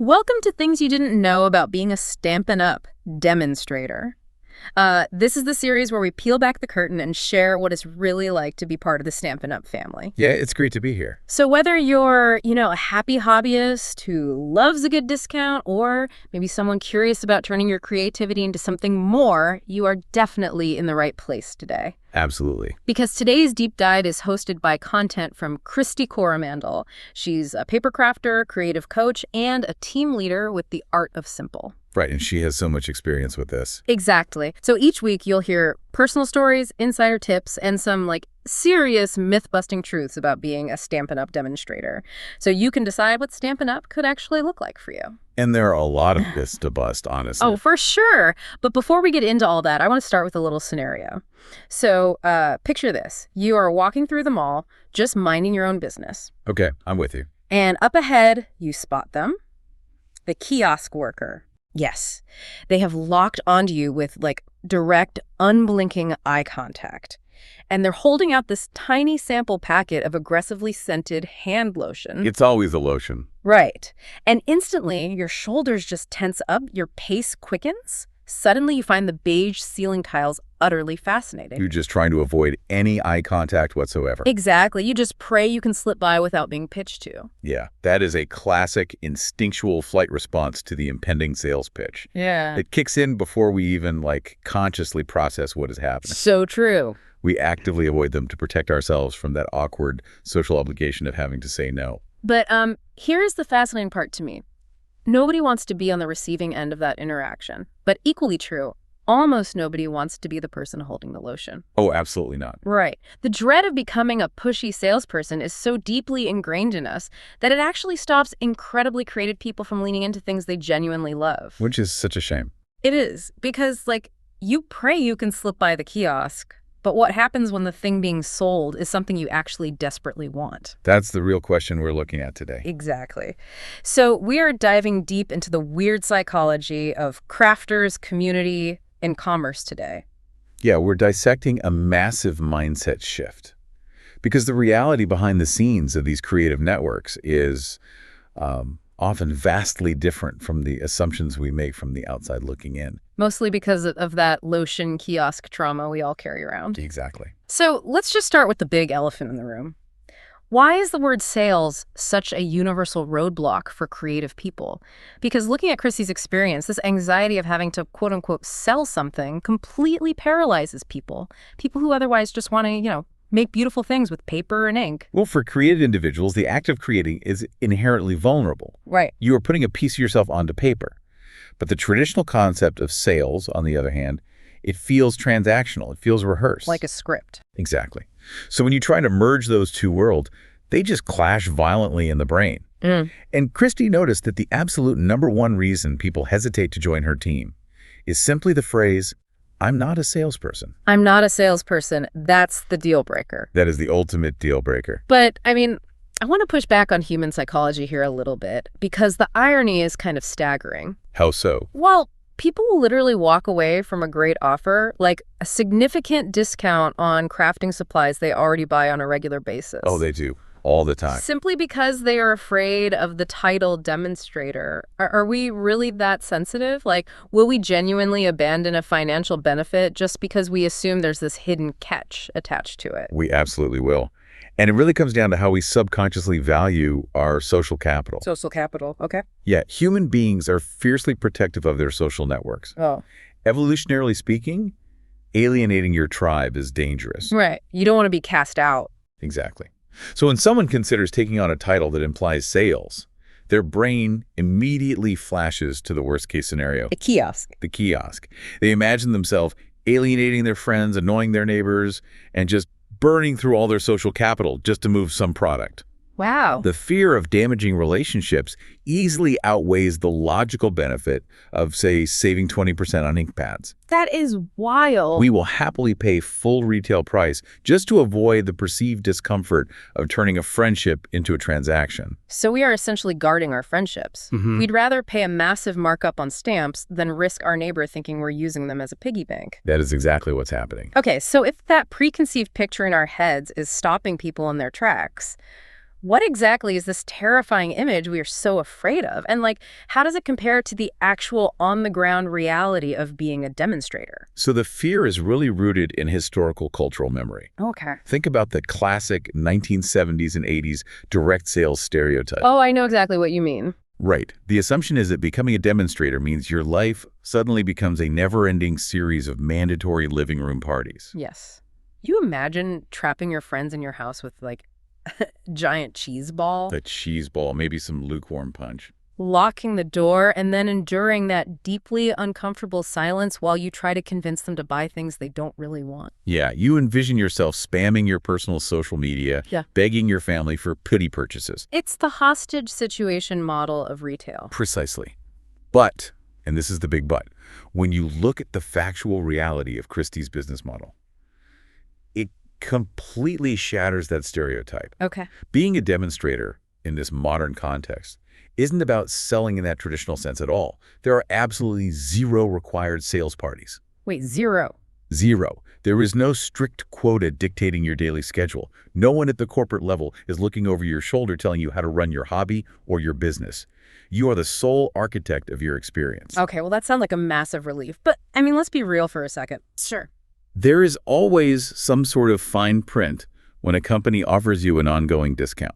Welcome to Things You Didn't Know About Being a Stampin' Up! Demonstrator. This is the series where we peel back the curtain and share what it's really like to be part of the Stampin' Up! Family. Yeah, it's great to be here. So whether you're, a happy hobbyist who loves a good discount, or maybe someone curious about turning your creativity into something more, you are definitely in the right place today. Absolutely. Because today's Deep Dive is hosted by content from Kristy Coromandel. She's a paper crafter, creative coach, and a team leader with The Art of Simple. Right, and she has so much experience with this. Exactly. So each week you'll hear personal stories, insider tips, and some serious myth-busting truths about being a Stampin' Up! Demonstrator. So you can decide what Stampin' Up! Could actually look like for you. And there are a lot of myths to bust, honestly. Oh, for sure. But before we get into all that, I want to start with a little scenario. So picture this. You are walking through the mall, just minding your own business. Okay, I'm with you. And up ahead, you spot them. The kiosk worker. Yes, they have locked onto you with direct, unblinking eye contact. And they're holding out this tiny sample packet of aggressively scented hand lotion. It's always a lotion. Right. And instantly, your shoulders just tense up, your pace quickens. Suddenly, you find the beige ceiling tiles utterly fascinating. You're just trying to avoid any eye contact whatsoever. Exactly. You just pray you can slip by without being pitched to. Yeah, that is a classic instinctual flight response to the impending sales pitch. Yeah. It kicks in before we even consciously process what is happening. So true. We actively avoid them to protect ourselves from that awkward social obligation of having to say no. But here's the fascinating part to me. Nobody wants to be on the receiving end of that interaction. But equally true, almost nobody wants to be the person holding the lotion. Oh, absolutely not. Right. The dread of becoming a pushy salesperson is so deeply ingrained in us that it actually stops incredibly creative people from leaning into things they genuinely love. Which is such a shame. It is. Because, you pray you can slip by the kiosk. But what happens when the thing being sold is something you actually desperately want? That's the real question we're looking at today. Exactly. So we are diving deep into the weird psychology of crafters, community, and commerce today. Yeah, we're dissecting a massive mindset shift. Because the reality behind the scenes of these creative networks is often vastly different from the assumptions we make from the outside looking in. Mostly because of that lotion kiosk trauma we all carry around. Exactly. So let's just start with the big elephant in the room. Why is the word sales such a universal roadblock for creative people? Because looking at Kristy's experience, this anxiety of having to quote-unquote sell something completely paralyzes people. People who otherwise just want to, make beautiful things with paper and ink. Well, for creative individuals, the act of creating is inherently vulnerable. Right. You are putting a piece of yourself onto paper. But the traditional concept of sales, on the other hand, it feels transactional. It feels rehearsed. Like a script. Exactly. So when you try to merge those two worlds, they just clash violently in the brain. And Kristy noticed that the absolute #1 reason people hesitate to join her team is simply the phrase, "I'm not a salesperson." I'm not a salesperson. That's the deal breaker. That is the ultimate deal breaker. But, I want to push back on human psychology here a little bit, because the irony is kind of staggering. How so? Well, people will literally walk away from a great offer, like a significant discount on crafting supplies they already buy on a regular basis. Oh, they do. All the time. Simply because they are afraid of the title demonstrator. Are we really that sensitive? Will we genuinely abandon a financial benefit just because we assume there's this hidden catch attached to it? We absolutely will. And it really comes down to how we subconsciously value our social capital. Social capital, okay. Yeah, human beings are fiercely protective of their social networks. Oh. Evolutionarily speaking, alienating your tribe is dangerous. Right. You don't want to be cast out. Exactly. So when someone considers taking on a title that implies sales, their brain immediately flashes to the worst-case scenario. A kiosk. The kiosk. They imagine themselves alienating their friends, annoying their neighbors, and just burning through all their social capital just to move some product. Wow. The fear of damaging relationships easily outweighs the logical benefit of, say, saving 20% on ink pads. That is wild. We will happily pay full retail price just to avoid the perceived discomfort of turning a friendship into a transaction. So we are essentially guarding our friendships. We'd rather pay a massive markup on stamps than risk our neighbor thinking we're using them as a piggy bank. That is exactly what's happening. Okay, so if that preconceived picture in our heads is stopping people in their tracks, What exactly is this terrifying image we are so afraid of? And how does it compare to the actual on-the-ground reality of being a demonstrator? So the fear is really rooted in historical cultural memory. Okay. Think about the classic 1970s and 80s direct sales stereotype. Oh, I know exactly what you mean. Right. The assumption is that becoming a demonstrator means your life suddenly becomes a never-ending series of mandatory living room parties. Yes. You imagine trapping your friends in your house with giant cheese ball, A cheese ball, maybe some lukewarm punch. locking the door, and then enduring that deeply uncomfortable silence while you try to convince them to buy things they don't really want. Yeah, you envision yourself spamming your personal social media, Yeah. begging your family for pity purchases. It's the hostage situation model of retail. Precisely. But, and this is the big but, when you look at the factual reality of Kristy's business model, it completely shatters that stereotype. Okay. Being a demonstrator in this modern context isn't about selling in that traditional sense at all. There are absolutely zero required sales parties. Wait, zero. Zero. There is no strict quota dictating your daily schedule. No one at the corporate level is looking over your shoulder telling you how to run your hobby or your business. You are the sole architect of your experience. Okay, well, that sounds like a massive relief. But, let's be real for a second. Sure. There is always some sort of fine print when a company offers you an ongoing discount.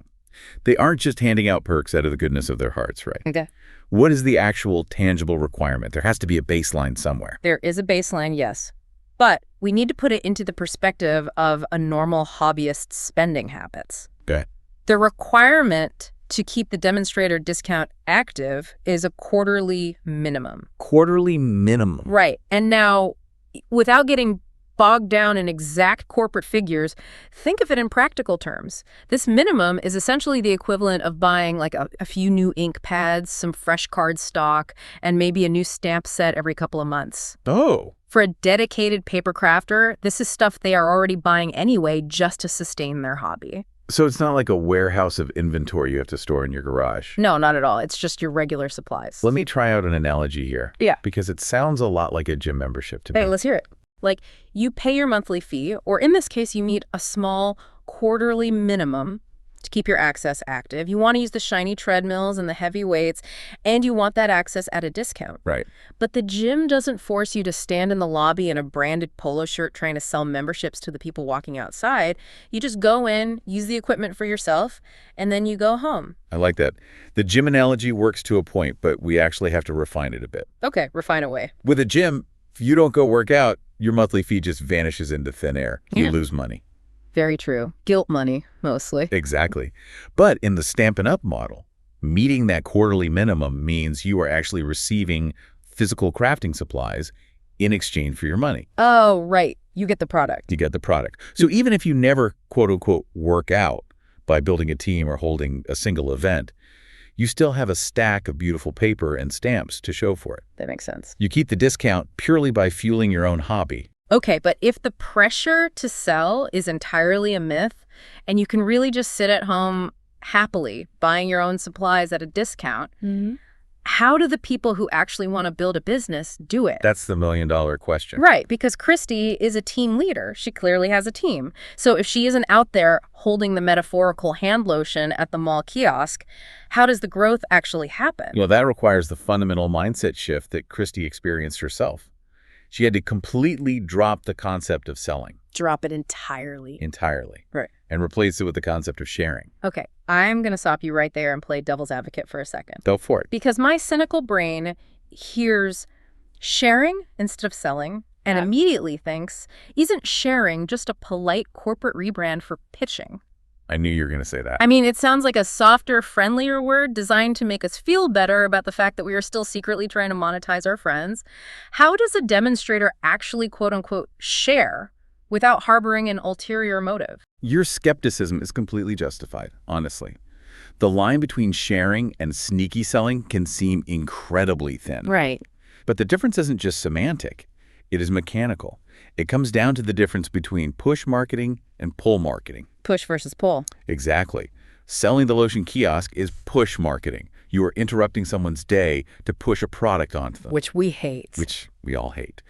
They aren't just handing out perks out of the goodness of their hearts, right? Okay. What is the actual tangible requirement? There has to be a baseline somewhere. There is a baseline, yes. But we need to put it into the perspective of a normal hobbyist's spending habits. Okay. The requirement to keep the demonstrator discount active is a quarterly minimum. Quarterly minimum. Right. And now, without getting bogged down in exact corporate figures, think of it in practical terms. This minimum is essentially the equivalent of buying a few new ink pads, some fresh card stock, and maybe a new stamp set every couple of months. Oh. For a dedicated paper crafter, this is stuff they are already buying anyway just to sustain their hobby. So it's not like a warehouse of inventory you have to store in your garage. No, not at all. It's just your regular supplies. Let me try out an analogy here. Yeah. Because it sounds a lot like a gym membership to me. Hey, let's hear it. You pay your monthly fee, or in this case, you meet a small quarterly minimum to keep your access active. You want to use the shiny treadmills and the heavy weights, and you want that access at a discount. Right. But the gym doesn't force you to stand in the lobby in a branded polo shirt trying to sell memberships to the people walking outside. You just go in, use the equipment for yourself, and then you go home. I like that. The gym analogy works to a point, but we actually have to refine it a bit. Okay, refine away. With a gym, if you don't go work out, your monthly fee just vanishes into thin air. You lose money. Very true. Guilt money, mostly. Exactly. But in the Stampin' Up model, meeting that quarterly minimum means you are actually receiving physical crafting supplies in exchange for your money. Oh, right. You get the product. You get the product. So even if you never, quote unquote, work out by building a team or holding a single event, you still have a stack of beautiful paper and stamps to show for it. That makes sense. You keep the discount purely by fueling your own hobby. Okay, but if the pressure to sell is entirely a myth, and you can really just sit at home happily buying your own supplies at a discount, how do the people who actually want to build a business do it? That's the million-dollar question. Right, because Kristy is a team leader. She clearly has a team. So if she isn't out there holding the metaphorical hand lotion at the mall kiosk, how does the growth actually happen? That requires the fundamental mindset shift that Kristy experienced herself. She had to completely drop the concept of selling. Drop it entirely. Entirely. Right. And replace it with the concept of sharing. Okay, I'm going to stop you right there and play devil's advocate for a second. Go for it. Because my cynical brain hears sharing instead of selling and immediately thinks, isn't sharing just a polite corporate rebrand for pitching? I knew you were going to say that. It sounds like a softer, friendlier word designed to make us feel better about the fact that we are still secretly trying to monetize our friends. How does a demonstrator actually, quote unquote, share without harboring an ulterior motive? Your skepticism is completely justified, honestly. The line between sharing and sneaky selling can seem incredibly thin. Right. But the difference isn't just semantic. It is mechanical. It comes down to the difference between push marketing and pull marketing. Push versus pull. Exactly. Selling the lotion kiosk is push marketing. You are interrupting someone's day to push a product onto them. Which we hate. Which we all hate.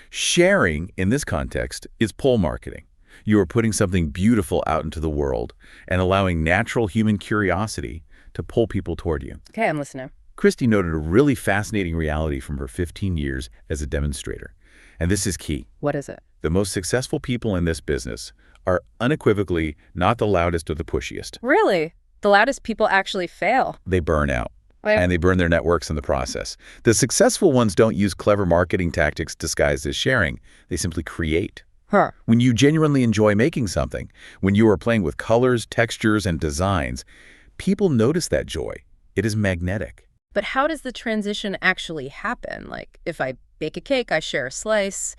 Sharing, in this context, is pull marketing. You are putting something beautiful out into the world and allowing natural human curiosity to pull people toward you. Okay, I'm listening. Kristy noted a really fascinating reality from her 15 years as a demonstrator. And this is key. What is it? The most successful people in this business are unequivocally not the loudest or the pushiest. Really? The loudest people actually fail. They burn out. Well, And they burn their networks in the process. The successful ones don't use clever marketing tactics disguised as sharing. They simply create. Huh. When you genuinely enjoy making something, when you are playing with colors, textures, and designs, people notice that joy. It is magnetic. But how does the transition actually happen? Like, if I bake a cake, I share a slice.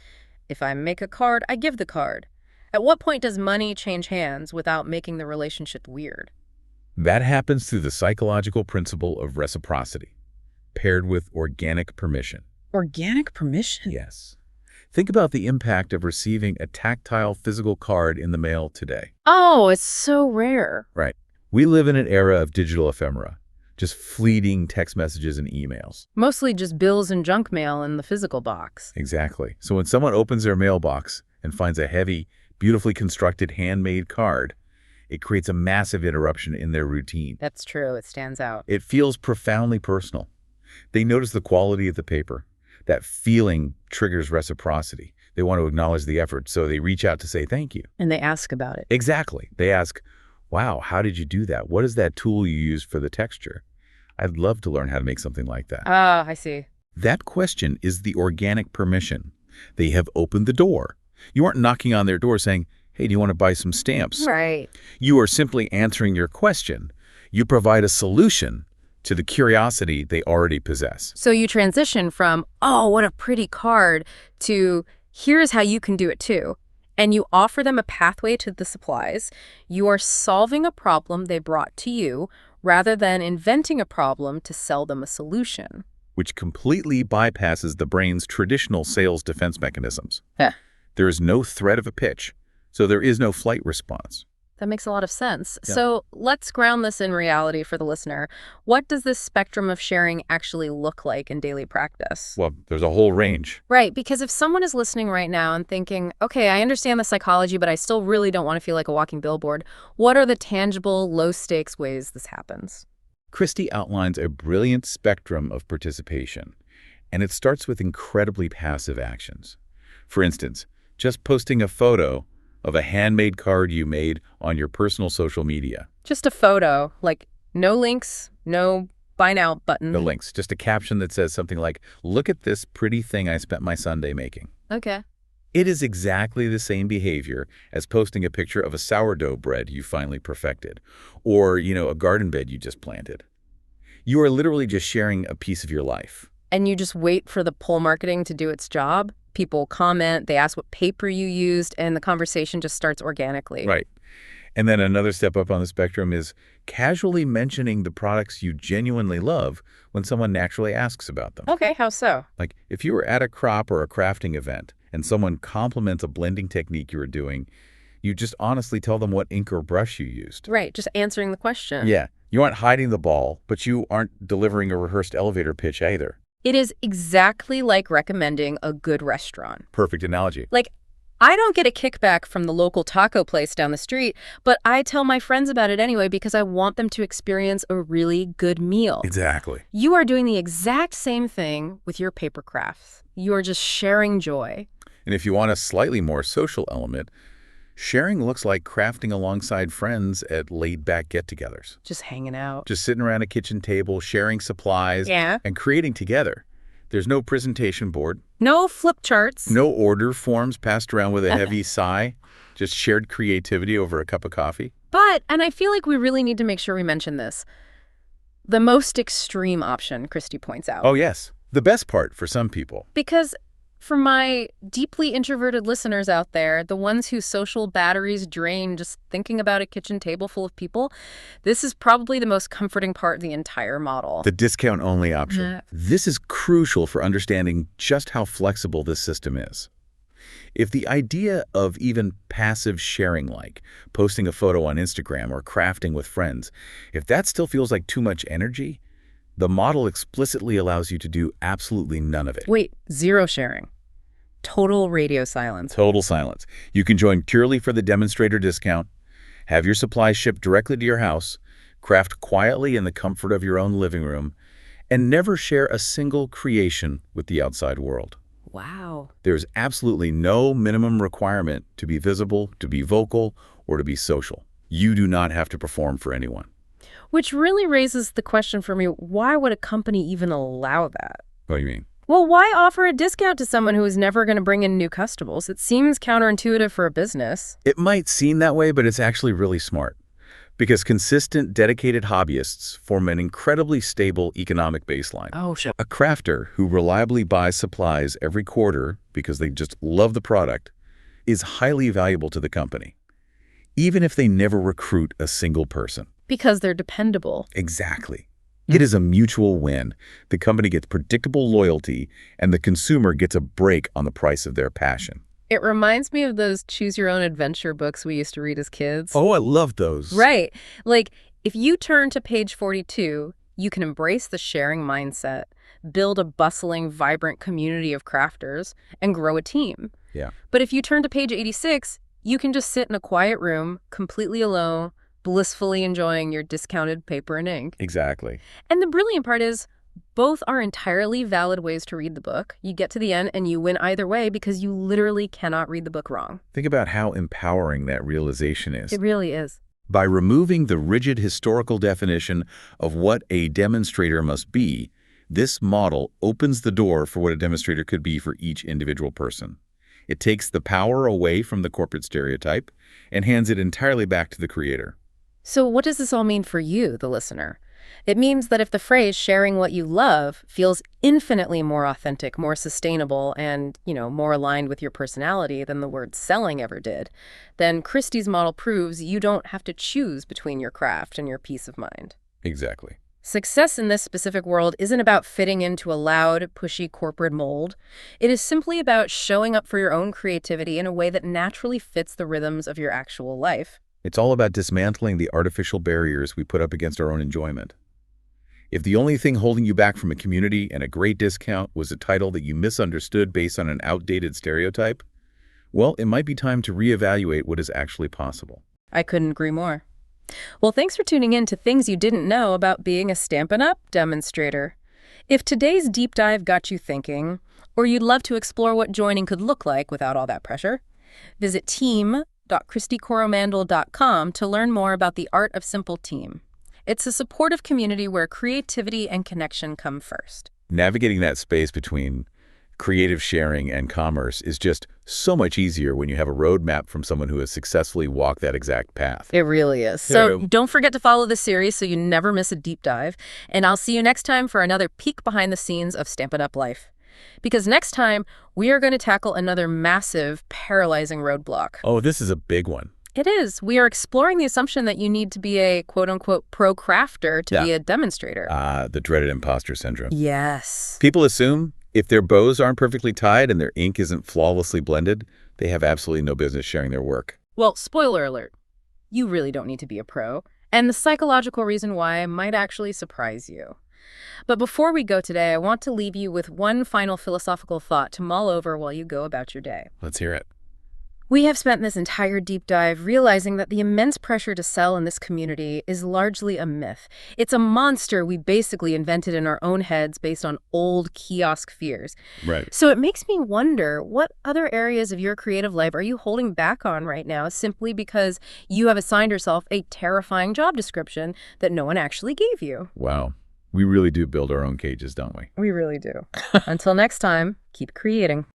If I make a card, I give the card. At what point does money change hands without making the relationship weird? That happens through the psychological principle of reciprocity, paired with organic permission. Organic permission? Yes. Think about the impact of receiving a tactile physical card in the mail today. Oh, it's so rare. Right. We live in an era of digital ephemera, just fleeting text messages and emails. Mostly just bills and junk mail in the physical box. Exactly. So when someone opens their mailbox and finds a heavy, beautifully constructed handmade card, it creates a massive interruption in their routine. That's true. It stands out. It feels profoundly personal. They notice the quality of the paper. That feeling triggers reciprocity. They want to acknowledge the effort, so they reach out to say thank you. And they ask about it. Exactly. They ask, wow, how did you do that? What is that tool you used for the texture? I'd love to learn how to make something like that. Ah, I see. That question is the organic permission. They have opened the door. You aren't knocking on their door saying, hey, do you want to buy some stamps? Right. You are simply answering your question. You provide a solution to the curiosity they already possess. So you transition from, oh, what a pretty card, to here's how you can do it too. And you offer them a pathway to the supplies. You are solving a problem they brought to you rather than inventing a problem to sell them a solution. Which completely bypasses the brain's traditional sales defense mechanisms. Yeah. There is no threat of a pitch, so there is no flight response. That makes a lot of sense. Yeah. So let's ground this in reality for the listener. What does this spectrum of sharing actually look like in daily practice? Well, there's a whole range. Right, because if someone is listening right now and thinking, okay, I understand the psychology, but I still really don't want to feel like a walking billboard, what are the tangible, low-stakes ways this happens? Kristy outlines a brilliant spectrum of participation, and it starts with incredibly passive actions. For instance, just posting a photo of a handmade card you made on your personal social media. Just a photo, like no links, no buy now button. No links, just a caption that says something like, look at this pretty thing I spent my Sunday making. Okay. It is exactly the same behavior as posting a picture of a sourdough bread you finally perfected, or, a garden bed you just planted. You are literally just sharing a piece of your life. And you just wait for the pull marketing to do its job? People comment, they ask what paper you used, and the conversation just starts organically. Right. And then another step up on the spectrum is casually mentioning the products you genuinely love when someone naturally asks about them. Okay, how so? Like if you were at a crop or a crafting event and someone compliments a blending technique you were doing, you just honestly tell them what ink or brush you used. Right, just answering the question. Yeah. You aren't hiding the ball, but you aren't delivering a rehearsed elevator pitch either. It is exactly like recommending a good restaurant. Perfect analogy. Like, I don't get a kickback from the local taco place down the street, but I tell my friends about it anyway because I want them to experience a really good meal. Exactly. You are doing the exact same thing with your paper crafts. You are just sharing joy. And if you want a slightly more social element, sharing looks like crafting alongside friends at laid-back get-togethers. Just hanging out. Just sitting around a kitchen table, sharing supplies, Yeah. and creating together. There's no presentation board. No flip charts. No order forms passed around with a heavy sigh. Just shared creativity over a cup of coffee. But, and I feel like we really need to make sure we mention this, the most extreme option, Kristy points out. Oh, yes. The best part for some people. Because for my deeply introverted listeners out there, the ones whose social batteries drain just thinking about a kitchen table full of people, this is probably the most comforting part of the entire model. The discount-only option. Yeah. This is crucial for understanding just how flexible this system is. If the idea of even passive sharing, like posting a photo on Instagram or crafting with friends, if that still feels like too much energy, the model explicitly allows you to do absolutely none of it. Wait, zero sharing. Total radio silence. Total silence. You can join purely for the demonstrator discount, have your supplies shipped directly to your house, craft quietly in the comfort of your own living room, and never share a single creation with the outside world. Wow. There's absolutely no minimum requirement to be visible, to be vocal, or to be social. You do not have to perform for anyone. Which really raises the question for me, why would a company even allow that? What do you mean? Well, why offer a discount to someone who is never going to bring in new customers? It seems counterintuitive for a business. It might seem that way, but it's actually really smart. Because consistent, dedicated hobbyists form an incredibly stable economic baseline. Oh, sure. A crafter who reliably buys supplies every quarter because they just love the product is highly valuable to the company, even if they never recruit a single person. Because they're dependable. Exactly. It is a mutual win. The company gets predictable loyalty, and the consumer gets a break on the price of their passion. It reminds me of those choose-your-own-adventure books we used to read as kids. Oh, I love those. Right. Like, if you turn to page 42, you can embrace the sharing mindset, build a bustling, vibrant community of crafters, and grow a team. Yeah. But if you turn to page 86, you can just sit in a quiet room, completely alone, blissfully enjoying your discounted paper and ink. Exactly. And the brilliant part is, both are entirely valid ways to read the book. You get to the end and you win either way because you literally cannot read the book wrong. Think about how empowering that realization is. It really is. By removing the rigid historical definition of what a demonstrator must be, this model opens the door for what a demonstrator could be for each individual person. It takes the power away from the corporate stereotype and hands it entirely back to the creator. So what does this all mean for you, the listener? It means that if the phrase sharing what you love feels infinitely more authentic, more sustainable, and, more aligned with your personality than the word selling ever did, then Kristy's model proves you don't have to choose between your craft and your peace of mind. Exactly. Success in this specific world isn't about fitting into a loud, pushy corporate mold. It is simply about showing up for your own creativity in a way that naturally fits the rhythms of your actual life. It's all about dismantling the artificial barriers we put up against our own enjoyment. If the only thing holding you back from a community and a great discount was a title that you misunderstood based on an outdated stereotype, well, it might be time to reevaluate what is actually possible. I couldn't agree more. Well, thanks for tuning in to Things You Didn't Know About Being a Stampin' Up! Demonstrator. If today's deep dive got you thinking, or you'd love to explore what joining could look like without all that pressure, visit team.KristyCoromandel.com to learn more about the art of simple team. It's a supportive community where creativity and connection come first. Navigating that space between creative sharing and commerce is just so much easier when you have a roadmap from someone who has successfully walked that exact path. It really is. So don't forget to follow the series so you never miss a deep dive. And I'll see you next time for another peek behind the scenes of Stampin' Up! Life. Because next time, we are going to tackle another massive, paralyzing roadblock. Oh, this is a big one. It is. We are exploring the assumption that you need to be a quote-unquote pro-crafter to be a demonstrator. The dreaded imposter syndrome. Yes. People assume if their bows aren't perfectly tied and their ink isn't flawlessly blended, they have absolutely no business sharing their work. Well, spoiler alert. You really don't need to be a pro. And the psychological reason why might actually surprise you. But before we go today, I want to leave you with one final philosophical thought to mull over while you go about your day. Let's hear it. We have spent this entire deep dive realizing that the immense pressure to sell in this community is largely a myth. It's a monster we basically invented in our own heads based on old kiosk fears. Right. So it makes me wonder, what other areas of your creative life are you holding back on right now simply because you have assigned yourself a terrifying job description that no one actually gave you? Wow. We really do build our own cages, don't we? We really do. Until next time, keep creating.